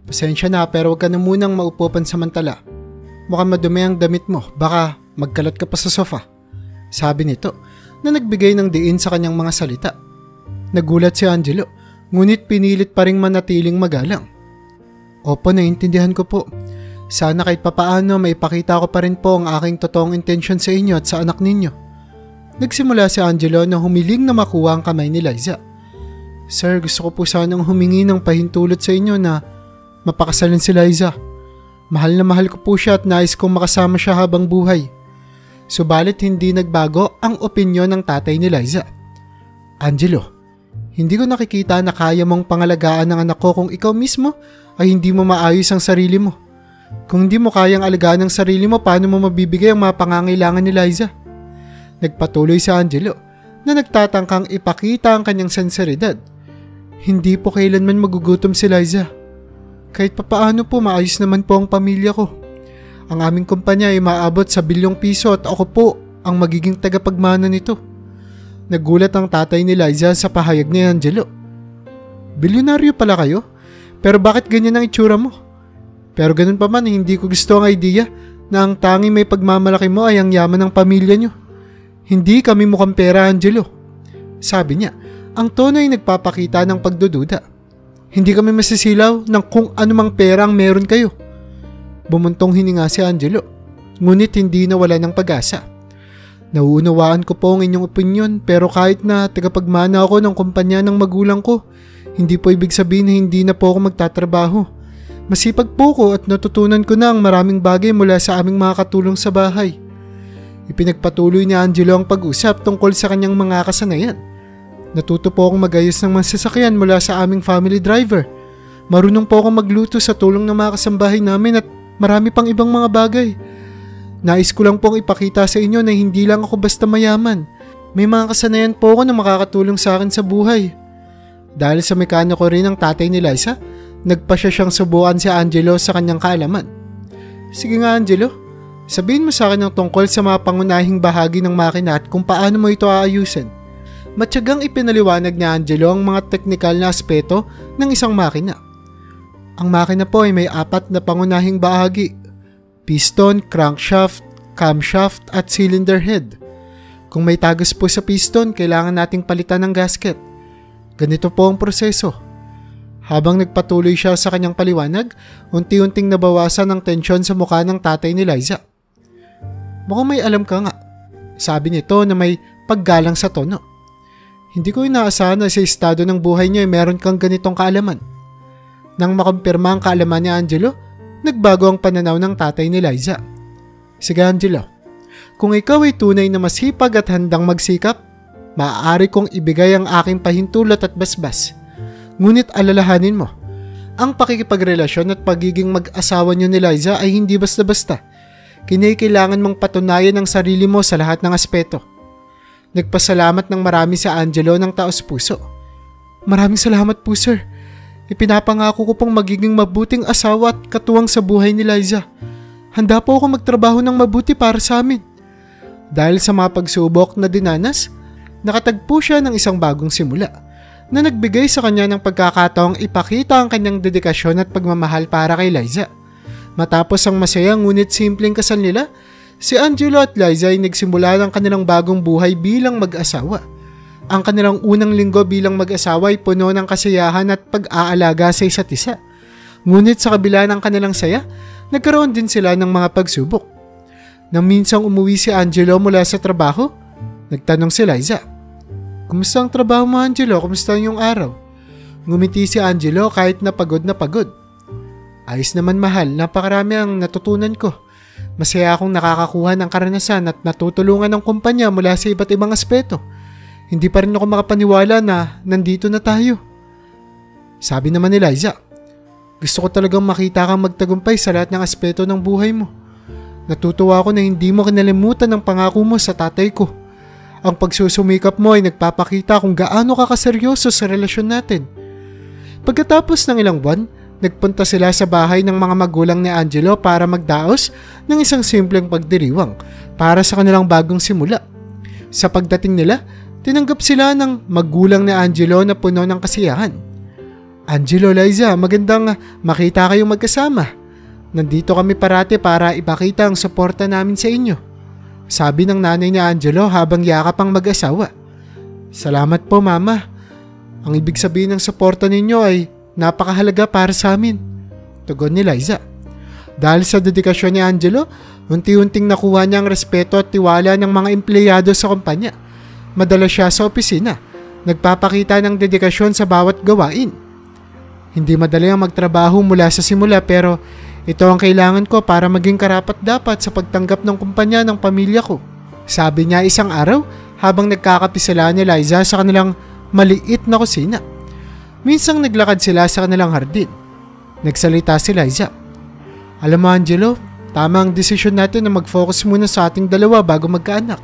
S1: Pasensya na pero wag ka na munang maupo pansamantala. Mukhang madumi ang damit mo, baka magkalat ka pa sa sofa. Sabi nito na nagbigay ng diin sa kanyang mga salita. Nagulat si Angelo, ngunit pinilit pa ring manatiling magalang. Opo, naiintindihan ko po. Sana kahit papaano maipakita ko pa rin po ang aking totoong intensyon sa inyo at sa anak ninyo. Nagsimula si Angelo na humiling na makuha ang kamay ni Liza. Sir, gusto ko po sanang humingi ng pahintulot sa inyo na mapakasalan si Liza. Mahal na mahal ko po siya at nais kong makasama siya habang buhay. Subalit hindi nagbago ang opinyon ng tatay ni Liza. Angelo, hindi ko nakikita na kaya mong pangalagaan ng anak ko kung ikaw mismo ay hindi mo maayos ang sarili mo. Kung hindi mo kayang alagaan ang sarili mo, paano mo mabibigay ang mga pangangailangan ni Liza? Nagpatuloy si Angelo na nagtatangkang ipakita ang kanyang senseridad. Hindi po kailanman magugutom si Liza. Kahit papaano po maayos naman po ang pamilya ko. Ang aming kumpanya ay maabot sa bilyong piso at ako po ang magiging tagapagmana nito. Nagulat ang tatay ni Liza sa pahayag ni Angelo. Bilyonaryo pala kayo? Pero bakit ganyan ang itsura mo? Pero ganun pa man, hindi ko gusto ang idea na ang tanging may pagmamalaki mo ay ang yaman ng pamilya nyo. Hindi kami mukhang pera, Angelo. Sabi niya, ang tono ay nagpapakita ng pagdududa. Hindi kami masisilaw ng kung anumang pera ang meron kayo. Bumuntong hininga si Angelo, ngunit hindi nawala ng pag-asa. Nauunawaan ko po ang inyong opinyon, pero kahit na tagapagmana ako ng kumpanya ng magulang ko, hindi po ibig sabihin na hindi na po ako magtatrabaho. Masipag po ko at natutunan ko na ang maraming bagay mula sa aming mga katulong sa bahay. Ipinagpatuloy ni Angelo ang pag-usap tungkol sa kanyang mga kasanayan. Natuto po akong mag-ayos ng mga sasakyan mula sa aming family driver. Marunong po akong magluto sa tulong ng mga kasambahay namin at marami pang ibang mga bagay. Nais ko lang pong ipakita sa inyo na hindi lang ako basta mayaman. May mga kasanayan po ako na makakatulong sa akin sa buhay. Dahil sa mekano ko rin ang tatay ni Liza, nagpasya siyang subukan si Angelo sa kanyang kaalaman. Sige nga Angelo, sabihin mo sa akin ang tungkol sa mga pangunahing bahagi ng makina at kung paano mo ito aayusin. Matyagang ipinaliwanag ni Angelo ang mga teknikal na aspeto ng isang makina. Ang makina po ay may 4 na pangunahing bahagi: piston, crankshaft, camshaft at cylinder head. Kung may tagas po sa piston, kailangan nating palitan ng gasket. Ganito po ang proseso. Habang nagpatuloy siya sa kanyang paliwanag, unti-unting nabawasan ang tensyon sa mukha ng tatay ni Liza. Mukhang may alam ka nga, sabi nito na may paggalang sa tono. Hindi ko inaasahan na sa estado ng buhay niyo ay meron kang ganitong kaalaman. Nang makumpirma ang kaalaman ni Angelo, nagbago ang pananaw ng tatay ni Liza. Sige Angelo, kung ikaw ay tunay na masipag at handang magsikap, maaari kong ibigay ang aking pahintulot at basbas. Ngunit alalahanin mo, ang pakikipagrelasyon at pagiging mag-asawa niyo ni Liza ay hindi basta-basta. Kinailangan mong patunayan ang sarili mo sa lahat ng aspeto. Nagpasalamat ng marami sa Angelo ng taos-puso. Maraming salamat po sir. Ipinapangako ko pong magiging mabuting asawa at katuwang sa buhay ni Liza. Handa po ako magtrabaho ng mabuti para sa amin. Dahil sa mga pagsubok na dinanas, nakatagpo siya ng isang bagong simula na nagbigay sa kanya ng pagkakataong ipakita ang kanyang dedikasyon at pagmamahal para kay Liza. Matapos ang masaya ngunit simpleng kasal nila, si Angelo at Liza ay nagsimula ng kanilang bagong buhay bilang mag-asawa. Ang kanilang unang linggo bilang mag-asawa ay puno ng kasiyahan at pag-aalaga sa isa't isa. Ngunit sa kabila ng kanilang saya, nagkaroon din sila ng mga pagsubok. Nang minsang umuwi si Angelo mula sa trabaho, nagtanong si Liza, "Kumusta ang trabaho mo Angelo? Kumusta ang iyong araw?" Ngumiti si Angelo kahit na pagod na pagod. "Ayos naman mahal, napakarami ang natutunan ko. Masaya akong nakakakuha ng karanasan at natutulungan ng kumpanya mula sa iba't ibang aspeto. Hindi pa rin ako makapaniwala na nandito na tayo." Sabi naman ni Liza, "Gusto ko talagang makita kang magtagumpay sa lahat ng aspeto ng buhay mo. Natutuwa ako na hindi mo kinalimutan ang pangako mo sa tatay ko. Ang pagsusumikap mo ay nagpapakita kung gaano ka kaseryoso sa relasyon natin." Pagkatapos ng ilang buwan, nagpunta sila sa bahay ng mga magulang ni Angelo para magdaos ng isang simpleng pagdiriwang para sa kanilang bagong simula. Sa pagdating nila, tinanggap sila ng magulang ni Angelo na puno ng kasiyahan. "Angelo, Liza, magandang makita kayong magkasama. Nandito kami parati para ipakita ang suporta namin sa inyo," sabi ng nanay ni Angelo habang yakap ang mag-asawa. "Salamat po mama. Ang ibig sabihin ng suporta ninyo ay napakahalaga para sa amin," tugon ni Liza. Dahil sa dedikasyon ni Angelo, unti-unting nakuha niya ang respeto at tiwala ng mga empleyado sa kumpanya. Madalas siya sa opisina, nagpapakita ng dedikasyon sa bawat gawain. "Hindi madali ang magtrabaho mula sa simula pero ito ang kailangan ko para maging karapat-dapat sa pagtanggap ng kumpanya ng pamilya ko," sabi niya isang araw habang nagkakape sila ni Liza sa kanilang maliit na kusina. Minsang naglakad sila sa kanilang hardin. Nagsalita si Liza, "Alam mo Angelo, tama ang desisyon natin na mag-focus muna sa ating dalawa bago magkaanak.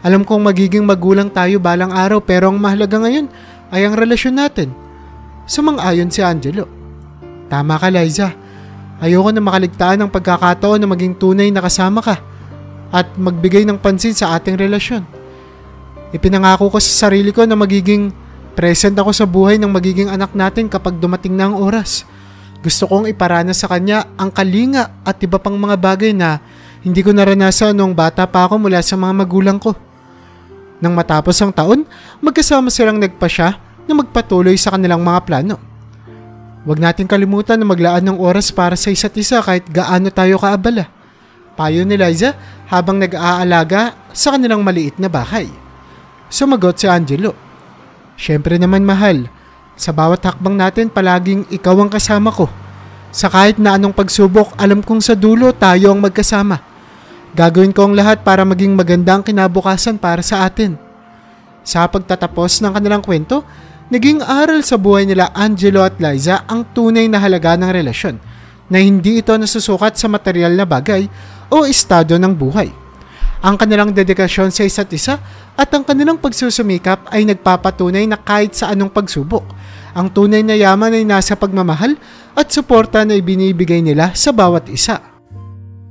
S1: Alam kong magiging magulang tayo balang araw pero ang mahalaga ngayon ay ang relasyon natin." Sumang-ayon si Angelo. "Tama ka Liza. Ayoko na makaligtaan ng pagkakataon na maging tunay na kasama ka at magbigay ng pansin sa ating relasyon. Ipinangako ko sa sarili ko na magiging present ako sa buhay ng magiging anak natin kapag dumating na ang oras. Gusto kong iparana sa kanya ang kalinga at iba pang mga bagay na hindi ko naranasan noong bata pa ako mula sa mga magulang ko." Nang matapos ang taon, magkasama silang nagpasya na magpatuloy sa kanilang mga plano. "Huwag natin kalimutan na maglaan ng oras para sa isa't isa kahit gaano tayo kaabala," payo ni Liza habang nag-aalaga sa kanilang maliit na bahay. Sumagot si Angelo, "Syempre naman mahal, sa bawat hakbang natin palaging ikaw ang kasama ko. Sa kahit na anong pagsubok, alam kong sa dulo tayo ang magkasama. Gagawin ko ang lahat para maging magandang kinabukasan para sa atin." Sa pagtatapos ng kanilang kwento, naging aral sa buhay nila Angelo at Liza ang tunay na halaga ng relasyon, na hindi ito nasusukat sa material na bagay o estado ng buhay. Ang kanilang dedikasyon sa isa't isa at ang kanilang pagsusumikap ay nagpapatunay na kahit sa anong pagsubok, ang tunay na yaman ay nasa pagmamahal at suporta na ibinibigay nila sa bawat isa.